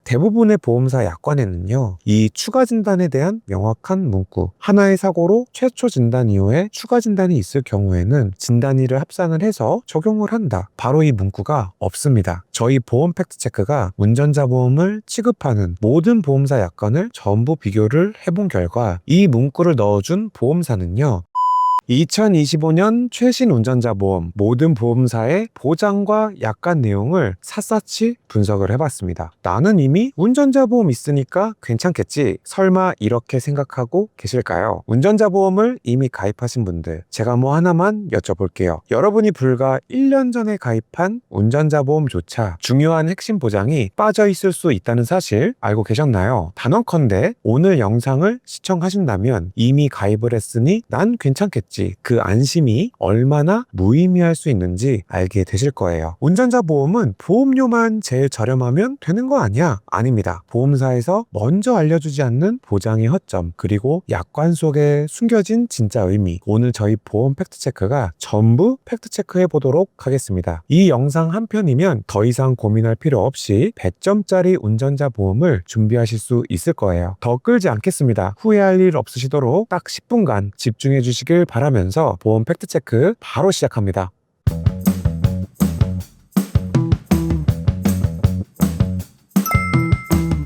대부분의 보험사 약관에는요, 이 추가 진단에 대한 명확한 문구, 하나의 사고로 최초 진단 이후에 추가 진단이 있을 경우에는 진단일을 합산을 해서 적용을 한다. 바로 이 문구가 없습니다. 저희 보험 팩트체크가 운전자 보험을 취급하는 모든 보험사 약관을 전부 비교를 해본 결과 이 문구를 넣어준 보험사는요, 2025년 최신 운전자 보험 모든 보험사의 보장과 약관 내용을 샅샅이 분석을 해봤습니다. 나는 이미 운전자 보험 있으니까 괜찮겠지. 설마 이렇게 생각하고 계실까요? 운전자 보험을 이미 가입하신 분들, 제가 뭐 하나만 여쭤볼게요. 여러분이 불과 1년 전에 가입한 운전자 보험조차 중요한 핵심 보장이 빠져 있을 수 있다는 사실 알고 계셨나요? 단언컨대 오늘 영상을 시청하신다면 이미 가입을 했으니 난 괜찮겠지. 그 안심이 얼마나 무의미할 수 있는지 알게 되실 거예요. 운전자 보험은 보험료만 제일 저렴하면 되는 거 아니야? 아닙니다. 보험사에서 먼저 알려주지 않는 보장의 허점, 그리고 약관 속에 숨겨진 진짜 의미, 오늘 저희 보험 팩트체크가 전부 팩트체크해 보도록 하겠습니다. 이 영상 한 편이면 더 이상 고민할 필요 없이 100점짜리 운전자 보험을 준비하실 수 있을 거예요. 더 끌지 않겠습니다. 후회할 일 없으시도록 딱 10분간 집중해 주시길 바라면서 보험 팩트체크 바로 시작합니다.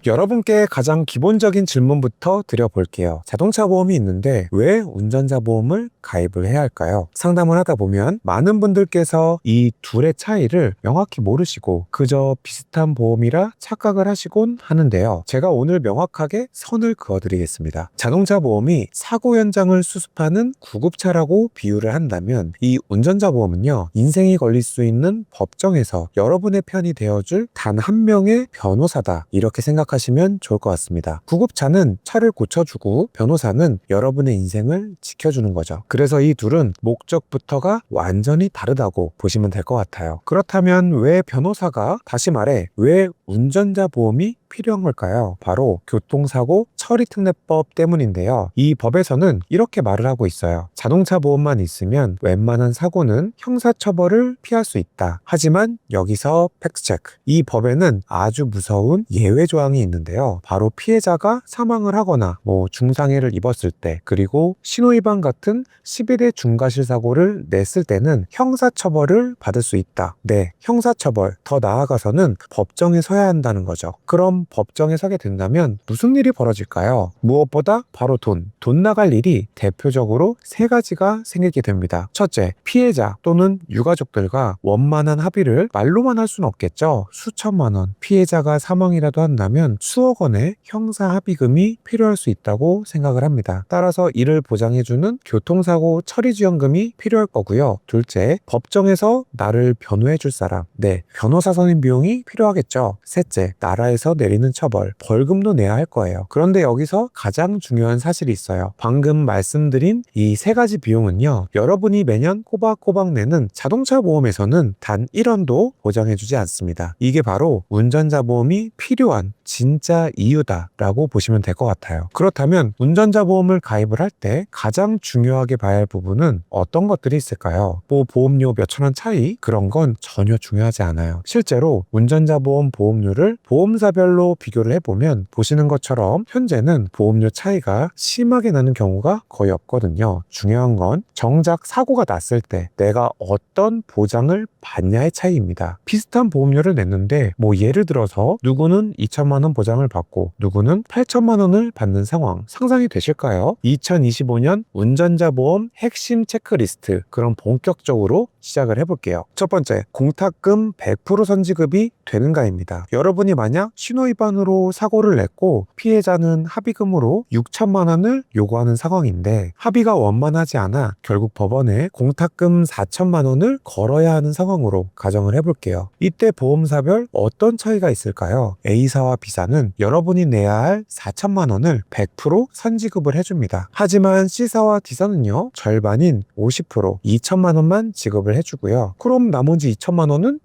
여러분께 가장 기본적인 질문부터 드려볼게요. 자동차 보험이 있는데 왜 운전자 보험을 가입을 해야 할까요? 상담을 하다 보면 많은 분들께서 이 둘의 차이를 명확히 모르시고 그저 비슷한 보험이라 착각을 하시곤 하는데요. 제가 오늘 명확하게 선을 그어드리겠습니다. 자동차 보험이 사고 현장을 수습하는 구급차라고 비유를 한다면 이 운전자 보험은요, 인생이 걸릴 수 있는 법정에서 여러분의 편이 되어줄 단 한 명의 변호사다, 이렇게 생각하시면 좋을 것 같습니다. 구급차는 차를 고쳐주고 변호사는 여러분의 인생을 지켜주는 거죠. 그래서 이 둘은 목적부터가 완전히 다르다고 보시면 될 것 같아요. 그렇다면 왜 변호사가, 다시 말해 왜 운전자 보험이 필요한 걸까요? 바로 교통사고 처리특례법 때문인데요. 이 법에서는 이렇게 말을 하고 있어요. 자동차 보험만 있으면 웬만한 사고는 형사처벌을 피할 수 있다. 하지만 여기서 팩트체크. 이 법에는 아주 무서운 예외 조항이 있는데요. 바로 피해자가 사망을 하거나 중상해를 입었을 때, 그리고 신호위반 같은 11회 중과실 사고를 냈을 때는 형사처벌을 받을 수 있다. 네, 형사처벌. 더 나아가서는 법정에 서야 한다는 거죠. 그럼 법정에 서게 된다면 무슨 일이 벌어질까요? 무엇보다 바로 돈 나갈 일이 대표적으로 세 가지가 생기게 됩니다. 첫째, 피해자 또는 유가족들과 원만한 합의를 말로만 할 수는 없겠죠. 수천만 원, 피해자가 사망이라도 한다면 수억 원의 형사 합의금이 필요할 수 있다고 생각을 합니다. 따라서 이를 보장해주는 교통사고 처리지원금이 필요할 거고요. 둘째, 법정에서 나를 변호해줄 사람, 네, 변호사 선임 비용이 필요하겠죠. 셋째, 나라에서 내리는 처벌, 벌금도 내야 할 거예요. 그런데 여기서 가장 중요한 사실이 있어요. 방금 말씀드린 이 세 가지 비용은요, 여러분이 매년 꼬박꼬박 내는 자동차 보험에서는 단 1원도 보장해주지 않습니다. 이게 바로 운전자 보험이 필요한 진짜 이유다라고 보시면 될 것 같아요. 그렇다면 운전자 보험을 가입을 할 때 가장 중요하게 봐야 할 부분은 어떤 것들이 있을까요? 보험료 몇천 원 차이? 그런 건 전혀 중요하지 않아요. 실제로 운전자 보험 보험료를 보험사별로 비교를 해보면 보시는 것처럼 현재는 보험료 차이가 심하게 나는 경우가 거의 없거든요. 중요한 건 정작 사고가 났을 때 내가 어떤 보장을 받냐의 차이입니다. 비슷한 보험료를 냈는데 예를 들어서 누구는 2천만 원 보장을 받고 누구는 8천만 원을 받는 상황 상상이 되실까요? 2025년 운전자 보험 핵심 체크리스트, 그럼 본격적으로 시작을 해볼게요. 첫 번째, 공탁금 100% 선지급이 되는가입니다. 여러분이 만약 신호위반으로 사고를 냈고 피해자는 합의금으로 6천만 원을 요구하는 상황인데 합의가 원만하지 않아 결국 법원에 공탁금 4천만 원을 걸어야 하는 상황으로 가정을 해볼게요. 이때 보험사별 어떤 차이가 있을까요? A사와 B사는 여러분이 내야 할 4천만 원을 100% 선지급을 해줍니다. 하지만 C사와 D사는요, 절반인 50%, 2천만 원만 지급을 가입을 해주고요. 그럼 나머지 2천만 원은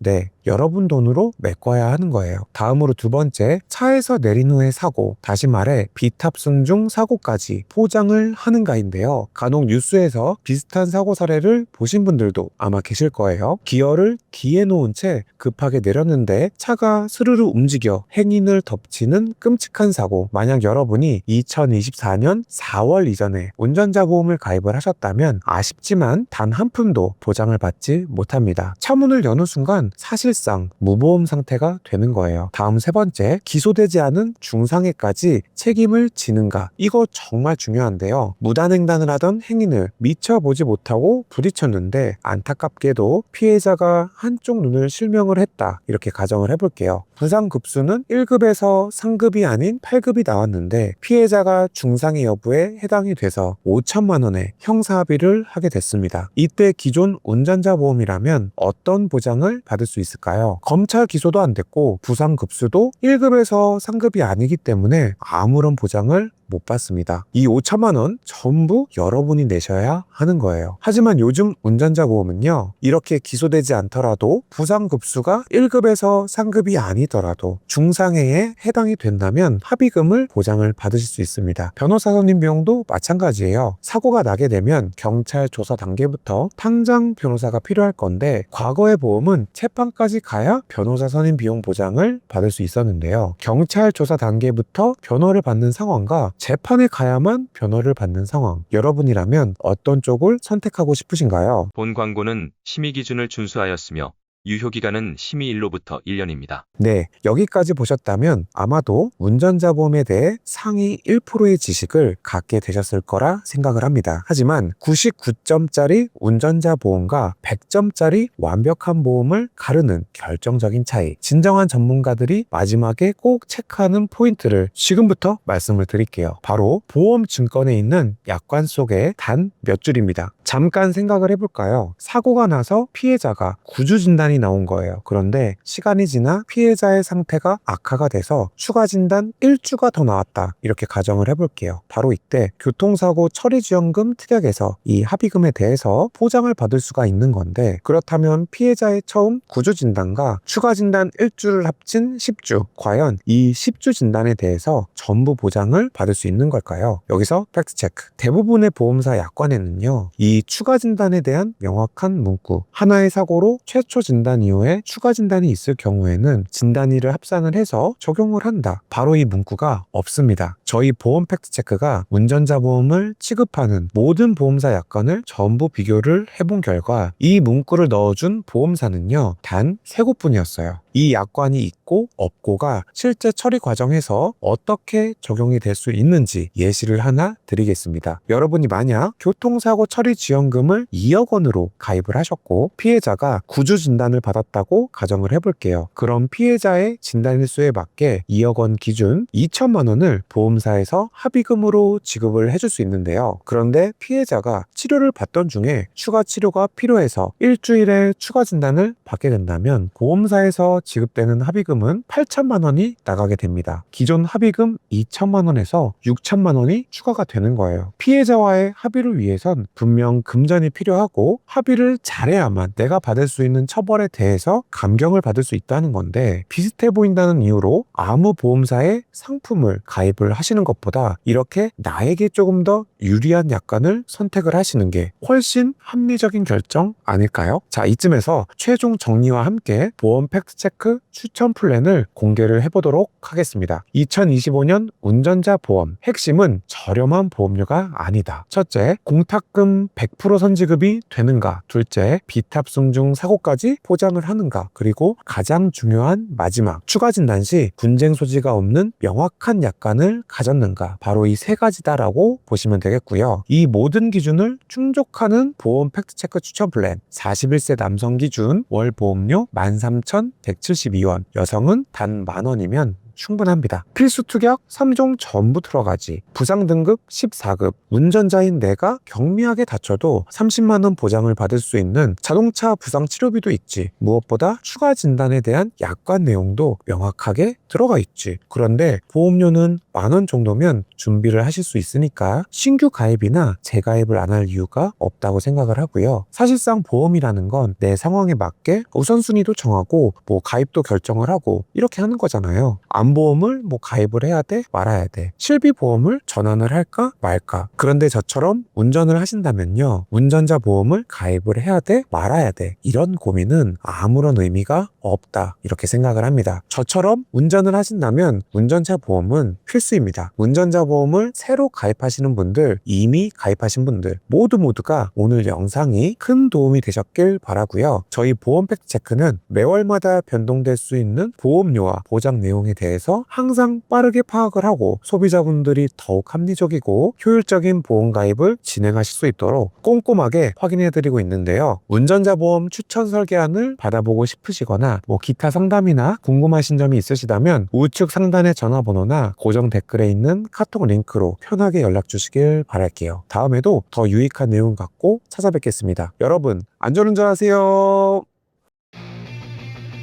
여러분 돈으로 메꿔야 하는 거예요. 다음으로 두 번째, 차에서 내린 후에 사고, 다시 말해 비탑승 중 사고까지 포장을 하는가인데요. 간혹 뉴스에서 비슷한 사고 사례를 보신 분들도 아마 계실 거예요. 기어를 기에 놓은 채 급하게 내렸는데 차가 스르르 움직여 행인을 덮치는 끔찍한 사고. 만약 여러분이 2024년 4월 이전에 운전자 보험을 가입을 하셨다면 아쉽지만 단 한 푼도 보장을 받지 못합니다. 차문을 여는 순간 사실상 무보험 상태가 되는 거예요. 다음 세 번째, 기소되지 않은 중상해까지 책임을 지는가. 이거 정말 중요한데요. 무단횡단을 하던 행인을 미처 보지 못하고 부딪혔는데 안타깝게도 피해자가 한쪽 눈을 실명을 했다. 이렇게 가정을 해볼게요. 부상급수는 1급에서 상급이 아닌 8급이 나왔는데 피해자가 중상해 여부에 해당이 돼서 5천만 원의 형사합의를 하게 됐습니다. 이때 기존 운전자 보험이라면 어떤 보장을 받을 수 있을까요? 검찰 기소도 안 됐고 부상급수도 1급에서 상급이 아니기 때문에 아무런 보장을 못 받습니다. 이 5천만 원 전부 여러분이 내셔야 하는 거예요. 하지만 요즘 운전자 보험은요, 이렇게 기소되지 않더라도 부상급수가 1급에서 상급이 아니더라도 중상해에 해당이 된다면 합의금을 보장을 받으실 수 있습니다. 변호사 선임 비용도 마찬가지예요. 사고가 나게 되면 경찰 조사 단계부터 당장 변호사가 필요할 건데 과거의 보험은 재판까지 가야 변호사 선임 비용 보장을 받을 수 있었는데요. 경찰 조사 단계부터 변호를 받는 상황과 재판에 가야만 변호를 받는 상황. 여러분이라면 어떤 쪽을 선택하고 싶으신가요? 본 광고는 심의 기준을 준수하였으며 유효기간은 심의일로부터 1년입니다. 네, 여기까지 보셨다면 아마도 운전자 보험에 대해 상위 1%의 지식을 갖게 되셨을 거라 생각을 합니다. 하지만 99점짜리 운전자 보험과 100점짜리 완벽한 보험을 가르는 결정적인 차이, 진정한 전문가들이 마지막에 꼭 체크하는 포인트를 지금부터 말씀을 드릴게요. 바로 보험 증권에 있는 약관 속에 단 몇 줄입니다. 잠깐 생각을 해볼까요? 사고가 나서 피해자가 구조 진단이 나온 거예요. 그런데 시간이 지나 피해자의 상태가 악화가 돼서 추가 진단 1주가 더 나왔다. 이렇게 가정을 해볼게요. 바로 이때 교통사고 처리지원금 특약에서 이 합의금에 대해서 보장을 받을 수가 있는 건데, 그렇다면 피해자의 처음 구조 진단과 추가 진단 1주를 합친 10주, 과연 이 10주 진단에 대해서 전부 보장을 받을 수 있는 걸까요? 여기서 팩트체크. 대부분의 보험사 약관에는요, 이 추가 진단에 대한 명확한 문구, 하나의 사고로 최초 진단 이후에 추가 진단이 있을 경우에는 진단일을 합산을 해서 적용을 한다. 바로 이 문구가 없습니다. 저희 보험 팩트체크가 운전자 보험을 취급하는 모든 보험사 약관을 전부 비교를 해본 결과 이 문구를 넣어준 보험사는요, 단 3곳뿐이었어요. 이 약관이 있고 없고가 실제 처리 과정에서 어떻게 적용이 될 수 있는지 예시를 하나 드리겠습니다. 여러분이 만약 교통사고 처리 지원금을 2억 원으로 가입을 하셨고 피해자가 구조 진단을 받았다고 가정을 해볼게요. 그럼 피해자의 진단일수에 맞게 2억 원 기준 2천만 원을 보험사에서 합의금으로 지급을 해줄 수 있는데요. 그런데 피해자가 치료를 받던 중에 추가 치료가 필요해서 일주일에 추가 진단을 받게 된다면 보험사에서 지급되는 합의금은 8천만 원이 나가게 됩니다. 기존 합의금 2천만 원에서 6천만 원이 추가가 되는 거예요. 피해자와의 합의를 위해선 분명 금전이 필요하고 합의를 잘해야만 내가 받을 수 있는 처벌에 대해서 감경을 받을 수 있다는 건데, 비슷해 보인다는 이유로 아무 보험사의 상품을 가입을 하시는 것보다 이렇게 나에게 조금 더 유리한 약관을 선택을 하시는 게 훨씬 합리적인 결정 아닐까요? 자, 이쯤에서 최종 정리와 함께 보험 팩트체크 추천 플랜을 공개를 해보도록 하겠습니다. 2025년 운전자 보험 핵심은 저렴한 보험료가 아니다. 첫째, 공탁금 100% 선지급이 되는가. 둘째, 비탑승 중 사고까지 보장을 하는가. 그리고 가장 중요한 마지막, 추가 진단 시 분쟁 소지가 없는 명확한 약관을 가졌는가. 바로 이 세 가지다라고 보시면 되겠고요. 이 모든 기준을 충족하는 보험 팩트체크 추천 플랜, 41세 남성 기준 월 보험료 13,172원, 여성은 단 10,000원이면 충분합니다. 필수 투격 3종 전부 들어가지. 부상 등급 14급. 운전자인 내가 경미하게 다쳐도 30만 원 보장을 받을 수 있는 자동차 부상 치료비도 있지. 무엇보다 추가 진단에 대한 약관 내용도 명확하게 들어가 있지. 그런데 보험료는 10,000원 정도면 준비를 하실 수 있으니까 신규 가입이나 재가입을 안 할 이유가 없다고 생각을 하고요. 사실상 보험이라는 건 내 상황에 맞게 우선순위도 정하고 가입도 결정을 하고 이렇게 하는 거잖아요. 암보험을 가입을 해야 돼 말아야 돼. 실비보험을 전환을 할까 말까. 그런데 저처럼 운전을 하신다면요, 운전자 보험을 가입을 해야 돼 말아야 돼. 이런 고민은 아무런 의미가 없다 이렇게 생각을 합니다. 저처럼 운전을 하신다면 운전자 보험은 필수입니다. 운전자 보험을 새로 가입하시는 분들, 이미 가입하신 분들 모두가 오늘 영상이 큰 도움이 되셨길 바라고요. 저희 보험 팩트체크는 매월마다 변동될 수 있는 보험료와 보장 내용에 대해서 항상 빠르게 파악을 하고 소비자분들이 더욱 합리적이고 효율적인 보험 가입을 진행하실 수 있도록 꼼꼼하게 확인해드리고 있는데요. 운전자 보험 추천 설계안을 받아보고 싶으시거나 기타 상담이나 궁금하신 점이 있으시다면 우측 상단의 전화번호나 고정 댓글에 있는 카톡 링크로 편하게 연락 주시길 바랄게요. 다음에도 더 유익한 내용 갖고 찾아뵙겠습니다. 여러분, 안전운전하세요.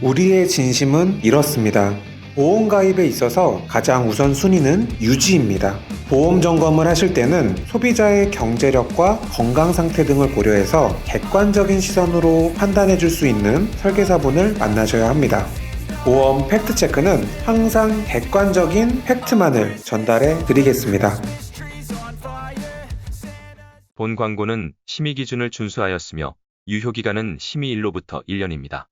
우리의 진심은 이렇습니다. 보험 가입에 있어서 가장 우선순위는 유지입니다. 보험 점검을 하실 때는 소비자의 경제력과 건강 상태 등을 고려해서 객관적인 시선으로 판단해 줄 수 있는 설계사분을 만나셔야 합니다. 보험 팩트체크는 항상 객관적인 팩트만을 전달해 드리겠습니다. 본 광고는 심의 기준을 준수하였으며 유효기간은 심의일로부터 1년입니다.